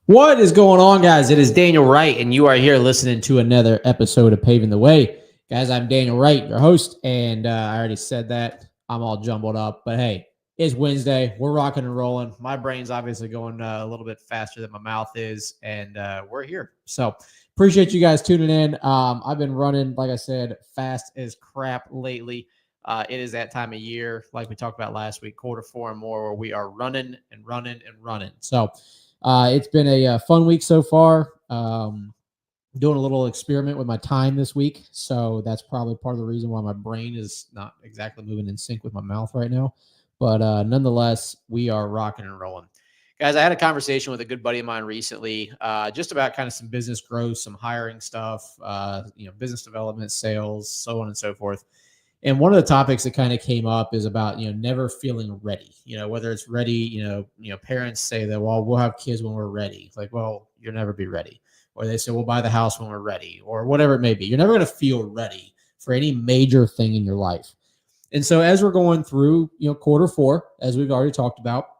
What is going on, guys? It is Daniel Wright, and you are here listening to another episode of Paving the Way. Guys, I'm Daniel Wright, your host, and I already said that. I'm all jumbled up, but hey, it's Wednesday. We're rocking and rolling. My brain's obviously going a little bit faster than my mouth is, and we're here. So appreciate you guys tuning in. I've been running, like I said, fast as crap lately. It is that time of year, like we talked about last week, quarter four and more, where we are running and running and running. So it's been a fun week so far. Doing a little experiment with my time this week. So that's probably part of the reason why my brain is not exactly moving in sync with my mouth right now. But nonetheless, we are rocking and rolling. Guys, I had a conversation with a good buddy of mine recently, just about kind of some business growth, some hiring stuff, business development, sales, so on and so forth. And one of the topics that kind of came up is about, never feeling ready, whether it's ready, parents say that, well, we'll have kids when we're ready. It's like, well, you'll never be ready. Or they say, we'll buy the house when we're ready, or whatever it may be. You're never going to feel ready for any major thing in your life. And so as we're going through, quarter four, as we've already talked about,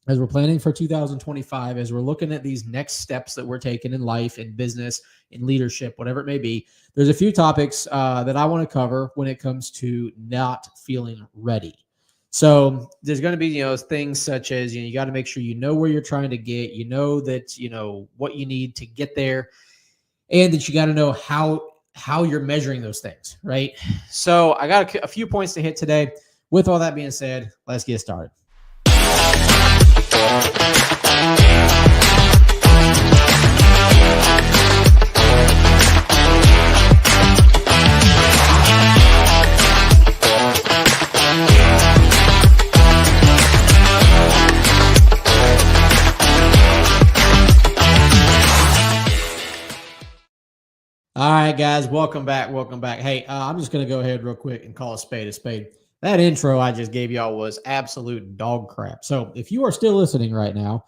as we're planning for 2025, as we're looking at these next steps that we're taking in life, in business, in leadership, whatever it may be, there's a few topics that I want to cover when it comes to not feeling ready. So there's going to be, things such as, you got to make sure you know where you're trying to get, that, what you need to get there, and that you got to know how you're measuring those things, right? So I got a few points to hit today. With all that being said, let's get started. All right, guys, welcome back. Hey, I'm just going to go ahead real quick and call a spade a spade. That intro I just gave y'all was absolute dog crap. So if you are still listening right now,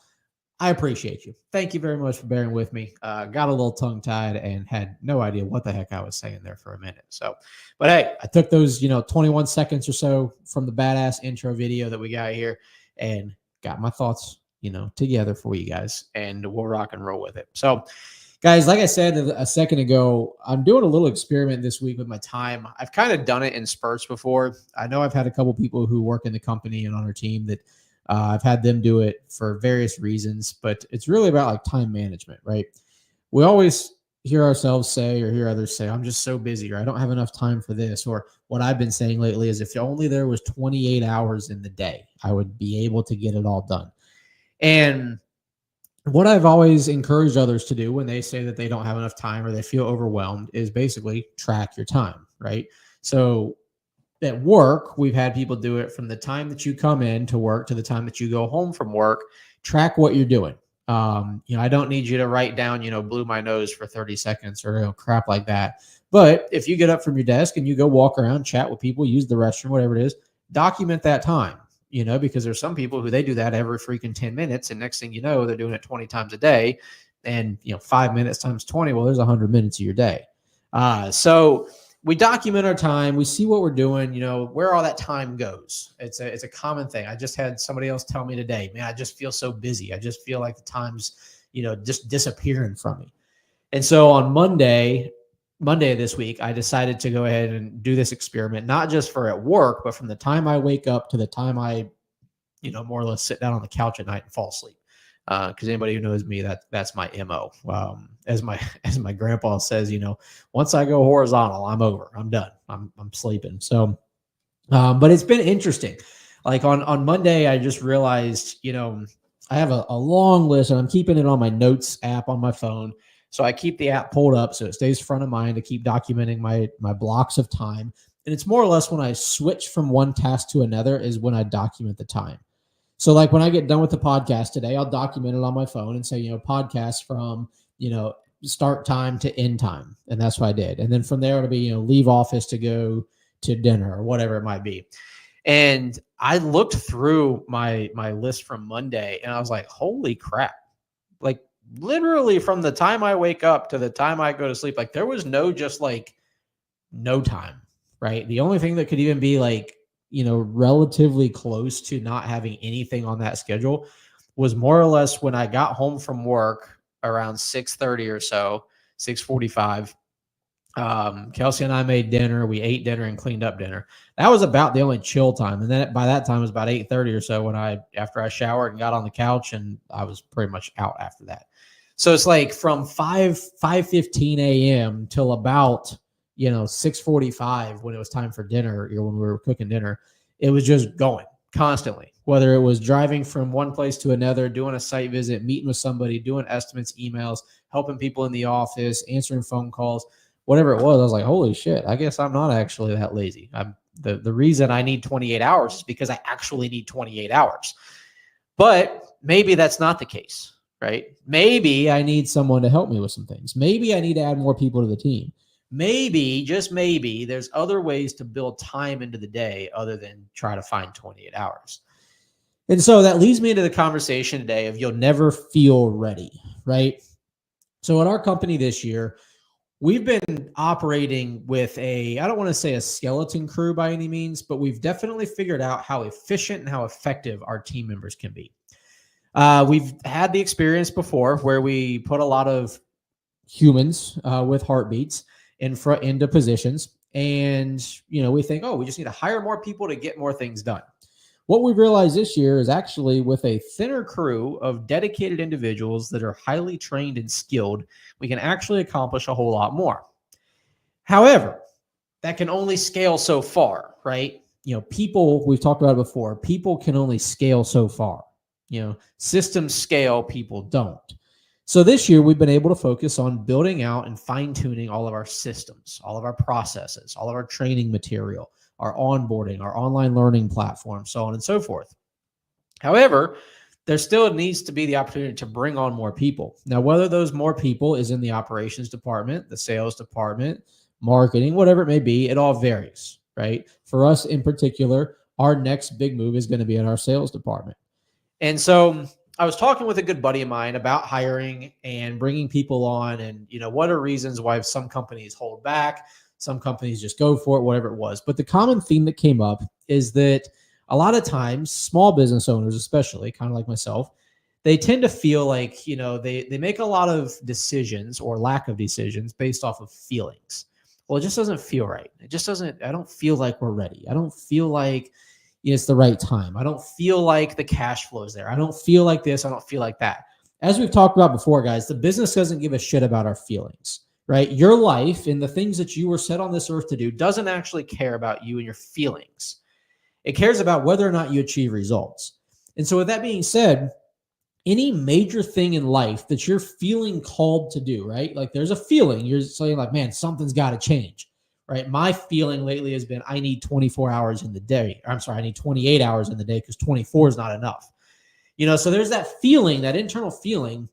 I appreciate you. Thank you very much for bearing with me. Got a little tongue-tied and had no idea what the heck I was saying there for a minute. So, but hey, I took those, 21 seconds or so from the badass intro video that we got here and got my thoughts, together for you guys, and we'll rock and roll with it. So, guys, like I said a second ago, I'm doing a little experiment this week with my time. I've kind of done it in spurts before. I know I've had a couple people who work in the company and on our team that I've had them do it for various reasons, but it's really about like time management, right? We always hear ourselves say or hear others say, I'm just so busy, or I don't have enough time for this. Or what I've been saying lately is if only there was 28 hours in the day, I would be able to get it all done. And what I've always encouraged others to do when they say that they don't have enough time or they feel overwhelmed is basically track your time, right? So at work, we've had people do it from the time that you come in to work to the time that you go home from work. Track what you're doing. I don't need you to write down, blew my nose for 30 seconds or crap like that. But if you get up from your desk and you go walk around, chat with people, use the restroom, whatever it is, document that time. Because there's some people who they do that every freaking 10 minutes. And next thing you know, they're doing it 20 times a day. And, 5 minutes times 20, well, there's 100 minutes of your day. So we document our time. We see what we're doing, where all that time goes. It's a common thing. I just had somebody else tell me today, man, I just feel so busy. I just feel like the time's, just disappearing from me. And so on Monday this week, I decided to go ahead and do this experiment, not just for at work, but from the time I wake up to the time I, more or less sit down on the couch at night and fall asleep. Because anybody who knows me, that's my MO. As my grandpa says, once I go horizontal, I'm over. I'm done. I'm sleeping. So, but it's been interesting. Like on Monday, I just realized, I have a long list, and I'm keeping it on my notes app on my phone. So I keep the app pulled up so it stays front of mind to keep documenting my blocks of time. And it's more or less when I switch from one task to another is when I document the time. So like when I get done with the podcast today, I'll document it on my phone and say, podcast from, start time to end time. And that's what I did. And then from there, it'll be, leave office to go to dinner or whatever it might be. And I looked through my list from Monday and I was like, holy crap. Like literally from the time I wake up to the time I go to sleep, like there was no time, right? The only thing that could even be like, relatively close to not having anything on that schedule was more or less when I got home from work, around 6:30 or so, 6:45. Kelsey and I made dinner. We ate dinner and cleaned up dinner. That was about the only chill time. And then by that time it was about 8:30 or so after I showered and got on the couch, and I was pretty much out after that. So it's like from 5:15 a.m. till about, 6:45 when it was time for dinner, when we were cooking dinner, it was just going constantly, whether it was driving from one place to another, doing a site visit, meeting with somebody, doing estimates, emails, helping people in the office, answering phone calls, whatever it was. I was like, holy shit, I guess I'm not actually that lazy. The reason I need 28 hours is because I actually need 28 hours. But maybe that's not the case, right? Maybe I need someone to help me with some things. Maybe I need to add more people to the team. Maybe, just maybe, there's other ways to build time into the day other than try to find 28 hours. And so that leads me into the conversation today of you'll never feel ready, right? So at our company this year, we've been operating with I don't want to say a skeleton crew by any means, but we've definitely figured out how efficient and how effective our team members can be. We've had the experience before where we put a lot of humans with heartbeats into positions, and we think, oh, we just need to hire more people to get more things done. What we've realized this year is actually with a thinner crew of dedicated individuals that are highly trained and skilled, we can actually accomplish a whole lot more. However, that can only scale so far, right? People, we've talked about it before, people can only scale so far. Systems scale, people don't. So this year, we've been able to focus on building out and fine-tuning all of our systems, all of our processes, all of our training material, our onboarding, our online learning platform, so on and so forth. However, there still needs to be the opportunity to bring on more people. Now, whether those more people is in the operations department, the sales department, marketing, whatever it may be, it all varies, right? For us in particular, our next big move is going to be in our sales department. And so I was talking with a good buddy of mine about hiring and bringing people on, and what are reasons why some companies hold back, some companies just go for it, whatever it was. But the common theme that came up is that a lot of times small business owners, especially kind of like myself, they tend to feel like, they make a lot of decisions or lack of decisions based off of feelings. Well, it just doesn't feel right. I don't feel like we're ready. I don't feel like it's the right time. I don't feel like the cash flow is there. I don't feel like this. I don't feel like that. As we've talked about before, guys, the business doesn't give a shit about our feelings, right? Your life and the things that you were set on this earth to do doesn't actually care about you and your feelings. It cares about whether or not you achieve results. And so with that being said, any major thing in life that you're feeling called to do, right? Like there's a feeling, you're saying like, man, something's got to change. Right. My feeling lately has been I need 24 hours in the day. I need 28 hours in the day because 24 is not enough. So there's that feeling, that internal feeling.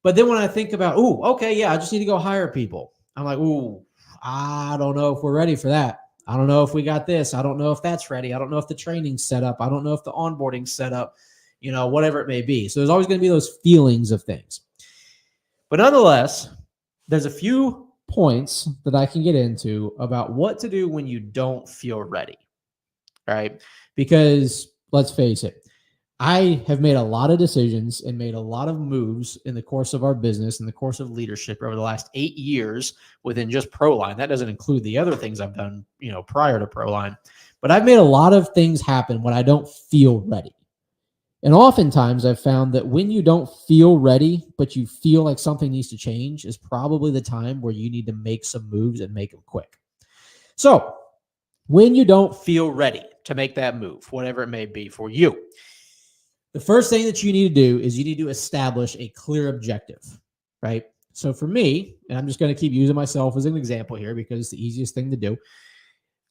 But then when I think about, okay, yeah, I just need to go hire people. I'm like, I don't know if we're ready for that. I don't know if we got this. I don't know if that's ready. I don't know if the training's set up. I don't know if the onboarding's set up, whatever it may be. So there's always going to be those feelings of things. But nonetheless, there's a few points that I can get into about what to do when you don't feel ready, right? Because let's face it, I have made a lot of decisions and made a lot of moves in the course of our business, in the course of leadership over the last 8 years within just Proline. That doesn't include the other things I've done, prior to Proline. But I've made a lot of things happen when I don't feel ready. And oftentimes I've found that when you don't feel ready, but you feel like something needs to change, is probably the time where you need to make some moves and make them quick. So when you don't feel ready to make that move, whatever it may be for you, the first thing that you need to do is you need to establish a clear objective, right? So for me, and I'm just going to keep using myself as an example here because it's the easiest thing to do.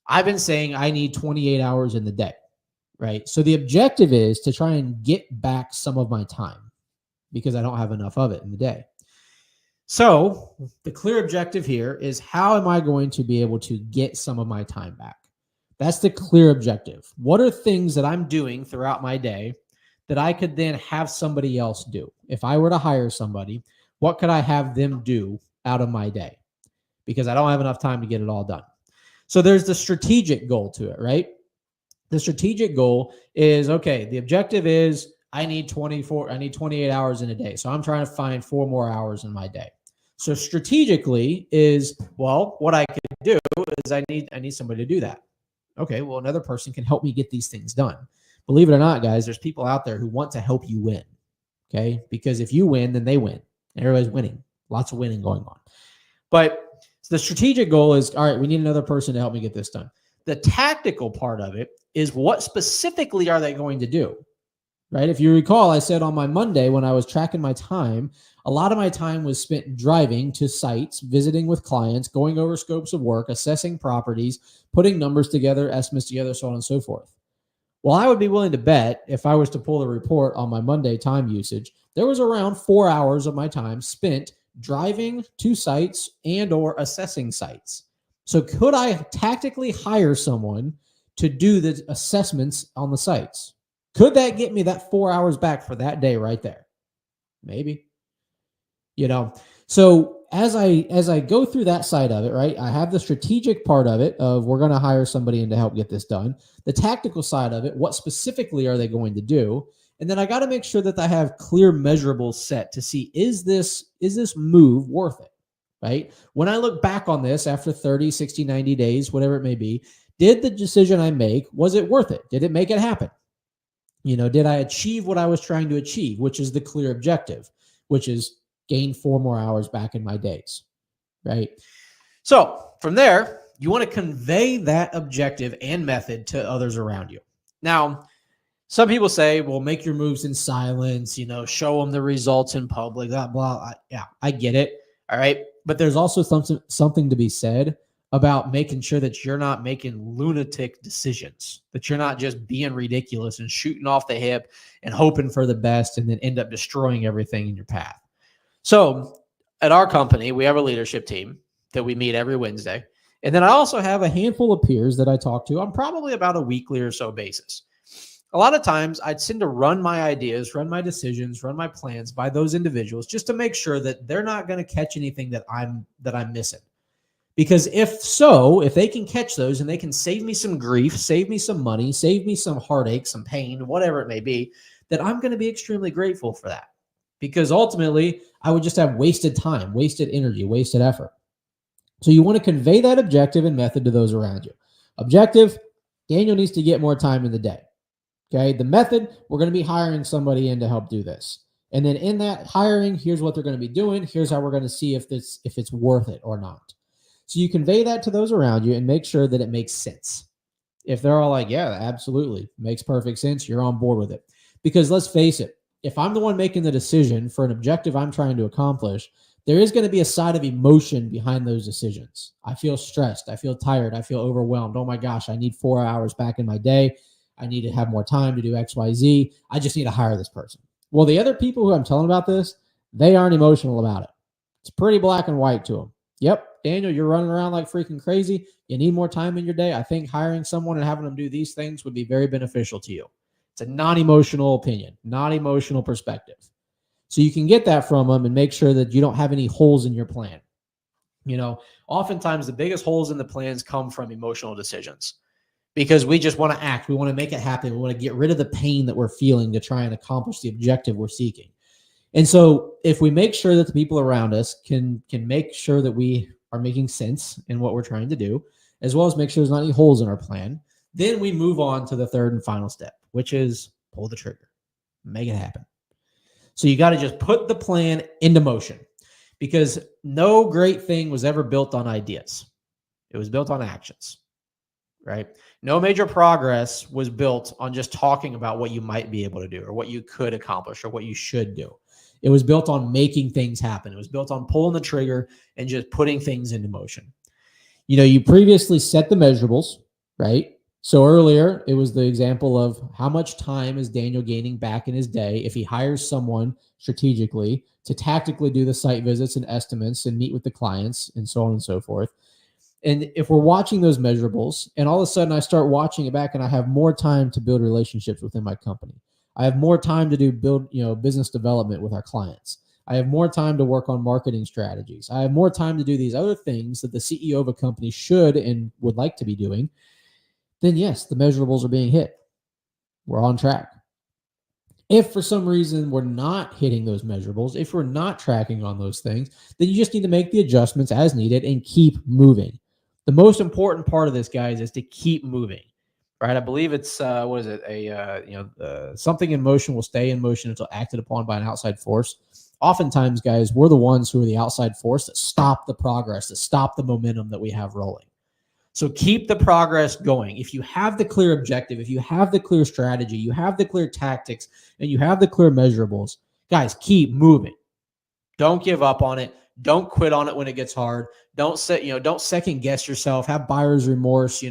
I've been saying I need 28 hours in the day. Right. So the objective is to try and get back some of my time because I don't have enough of it in the day. So the clear objective here is how am I going to be able to get some of my time back? That's the clear objective. What are things that I'm doing throughout my day that I could then have somebody else do? If I were to hire somebody, what could I have them do out of my day? Because I don't have enough time to get it all done. So there's the strategic goal to it, right? The strategic goal is, okay, the objective is I need 28 hours in a day. So I'm trying to find 4 more hours in my day. So strategically is, well, what I could do is I need somebody to do that. Okay, well, another person can help me get these things done. Believe it or not, guys, there's people out there who want to help you win. Okay, because if you win, then they win. Everybody's winning. Lots of winning going on. But the strategic goal is, all right, we need another person to help me get this done. The tactical part of it is, what specifically are they going to do? Right? If you recall, I said on my Monday when I was tracking my time, a lot of my time was spent driving to sites, visiting with clients, going over scopes of work, assessing properties, putting numbers together, estimates together, so on and so forth. Well, I would be willing to bet if I was to pull the report on my Monday time usage, there was around 4 hours of my time spent driving to sites and or assessing sites. So could I tactically hire someone to do the assessments on the sites? Could that get me that 4 hours back for that day right there? Maybe. So as I go through that side of it, right, I have the strategic part of it of we're going to hire somebody in to help get this done. The tactical side of it, what specifically are they going to do? And then I got to make sure that I have clear measurables set to see, is this move worth it, right? When I look back on this after 30, 60, 90 days, whatever it may be, did the decision I make, was it worth it? Did it make it happen? Did I achieve what I was trying to achieve, which is the clear objective, which is gain 4 more hours back in my days, right? So from there, you want to convey that objective and method to others around you. Now, some people say, well, make your moves in silence, show them the results in public, blah, blah. Yeah, I get it. All right. But there's also something to be said about making sure that you're not making lunatic decisions, that you're not just being ridiculous and shooting off the hip and hoping for the best and then end up destroying everything in your path. So at our company, we have a leadership team that we meet every Wednesday. And then I also have a handful of peers that I talk to on probably about a weekly or so basis. A lot of times I'd tend to run my ideas, run my decisions, run my plans by those individuals just to make sure that they're not going to catch anything that I'm missing. Because if they can catch those and they can save me some grief, save me some money, save me some heartache, some pain, whatever it may be, then I'm going to be extremely grateful for that. Because ultimately, I would just have wasted time, wasted energy, wasted effort. So you want to convey that objective and method to those around you. Objective, Daniel needs to get more time in the day. Okay, the method, we're going to be hiring somebody in to help do this. And then in that hiring, here's what they're going to be doing. Here's how we're going to see if it's worth it or not. So you convey that to those around you and make sure that it makes sense. If they're all like, yeah, absolutely, makes perfect sense, you're on board with it. Because let's face it, if I'm the one making the decision for an objective I'm trying to accomplish, there is going to be a side of emotion behind those decisions. I feel stressed. I feel tired. I feel overwhelmed. Oh my gosh, I need 4 hours back in my day. I need to have more time to do X, Y, Z. I just need to hire this person. Well, the other people who I'm telling about this, they aren't emotional about it. It's pretty black and white to them. Yep, Daniel, you're running around like freaking crazy. You need more time in your day. I think hiring someone and having them do these things would be very beneficial to you. It's a non-emotional opinion, non-emotional perspective. So you can get that from them and make sure that you don't have any holes in your plan. Oftentimes the biggest holes in the plans come from emotional decisions because we just want to act. We want to make it happen. We want to get rid of the pain that we're feeling to try and accomplish the objective we're seeking. And so if we make sure that the people around us can make sure that we are making sense in what we're trying to do, as well as make sure there's not any holes in our plan, then we move on to the third and final step, which is pull the trigger, make it happen. So you got to just put the plan into motion because no great thing was ever built on ideas. It was built on actions, right? No major progress was built on just talking about what you might be able to do or what you could accomplish or what you should do. It was built on making things happen. It was built on pulling the trigger and just putting things into motion. You previously set the measurables, right? So earlier, it was the example of how much time is Daniel gaining back in his day if he hires someone strategically to tactically do the site visits and estimates and meet with the clients and so on and so forth. And if we're watching those measurables and all of a sudden I start watching it back and I have more time to build relationships within my company. I have more time to build business development with our clients. I have more time to work on marketing strategies. I have more time to do these other things that the CEO of a company should and would like to be doing. Then yes, the measurables are being hit. We're on track. If for some reason we're not hitting those measurables, if we're not tracking on those things, then you just need to make the adjustments as needed and keep moving. The most important part of this, guys, is to keep moving, right? I believe it's what is it? Something in motion will stay in motion until acted upon by an outside force. Oftentimes, guys, we're the ones who are the outside force that stop the progress, that stop the momentum that we have rolling. So keep the progress going. If you have the clear objective, if you have the clear strategy, you have the clear tactics, and you have the clear measurables, guys, keep moving. Don't give up on it. Don't quit on it when it gets hard. Don't second guess yourself. Have buyer's remorse,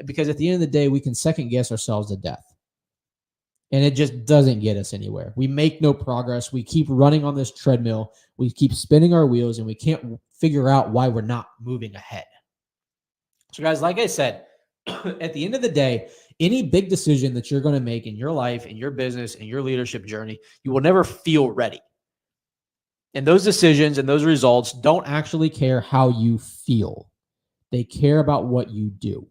because at the end of the day, we can second guess ourselves to death. And it just doesn't get us anywhere. We make no progress. We keep running on this treadmill. We keep spinning our wheels, and we can't figure out why we're not moving ahead. So, guys, like I said, at the end of the day, any big decision that you're going to make in your life, in your business, in your leadership journey, you will never feel ready. And those decisions and those results don't actually care how you feel. They care about what you do.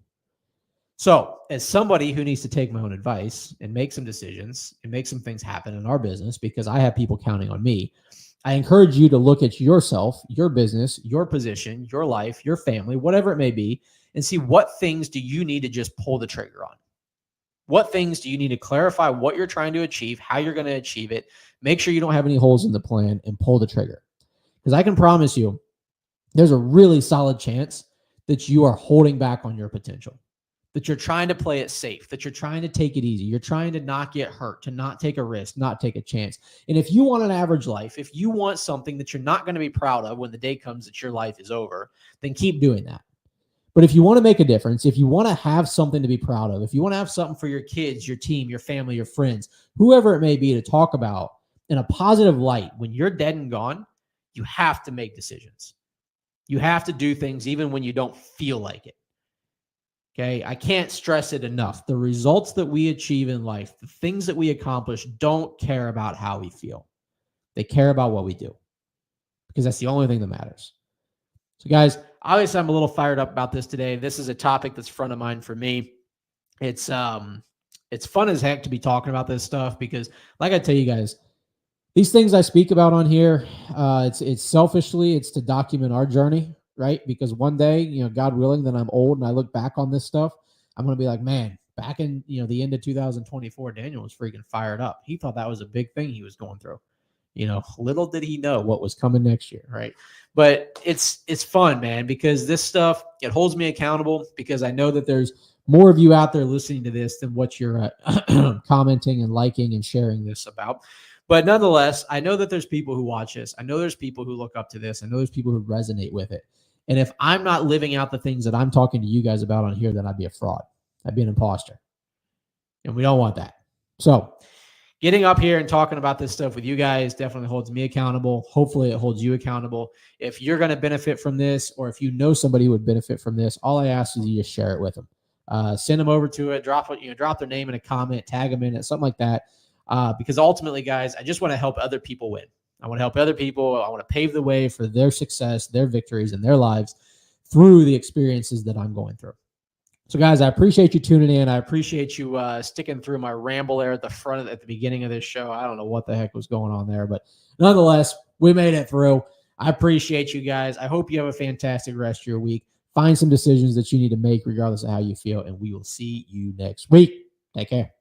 So, as somebody who needs to take my own advice and make some decisions and make some things happen in our business, because I have people counting on me, I encourage you to look at yourself, your business, your position, your life, your family, whatever it may be, and see what things do you need to just pull the trigger on. What things do you need to clarify what you're trying to achieve, how you're going to achieve it, make sure you don't have any holes in the plan, and pull the trigger. Because I can promise you, there's a really solid chance that you are holding back on your potential, that you're trying to play it safe, that you're trying to take it easy, you're trying to not get hurt, to not take a risk, not take a chance. And if you want an average life, if you want something that you're not going to be proud of when the day comes that your life is over, then keep doing that. But if you want to make a difference, if you want to have something to be proud of, if you want to have something for your kids, your team, your family, your friends, whoever it may be, to talk about in a positive light, when you're dead and gone, you have to make decisions. You have to do things even when you don't feel like it. Okay, I can't stress it enough. The results that we achieve in life, the things that we accomplish, don't care about how we feel. They care about what we do, because that's the only thing that matters. So, guys, obviously I'm a little fired up about this today. This is a topic that's front of mind for me. It's fun as heck to be talking about this stuff, because, like I tell you guys, these things I speak about on here, it's selfishly, it's to document our journey, right? Because one day, God willing, then I'm old and I look back on this stuff, I'm going to be like, man, back in, the end of 2024, Daniel was freaking fired up. He thought that was a big thing he was going through. Little did he know what was coming next year, right? But it's fun, man, because this stuff, it holds me accountable, because I know that there's more of you out there listening to this than what you're commenting and liking and sharing this about. But nonetheless, I know that there's people who watch this. I know there's people who look up to this. I know there's people who resonate with it. And if I'm not living out the things that I'm talking to you guys about on here, then I'd be a fraud. I'd be an imposter. And we don't want that. So getting up here and talking about this stuff with you guys definitely holds me accountable. Hopefully it holds you accountable. If you're going to benefit from this, or if you know somebody who would benefit from this, all I ask is you just share it with them. Send them over to it. Drop their name in a comment, tag them in it, something like that. Because ultimately, guys, I just want to help other people win. I want to help other people. I want to pave the way for their success, their victories in their lives through the experiences that I'm going through. So, guys, I appreciate you tuning in. I appreciate you sticking through my ramble there at the beginning of this show. I don't know what the heck was going on there, but nonetheless, we made it through. I appreciate you guys. I hope you have a fantastic rest of your week. Find some decisions that you need to make regardless of how you feel, and we will see you next week. Take care.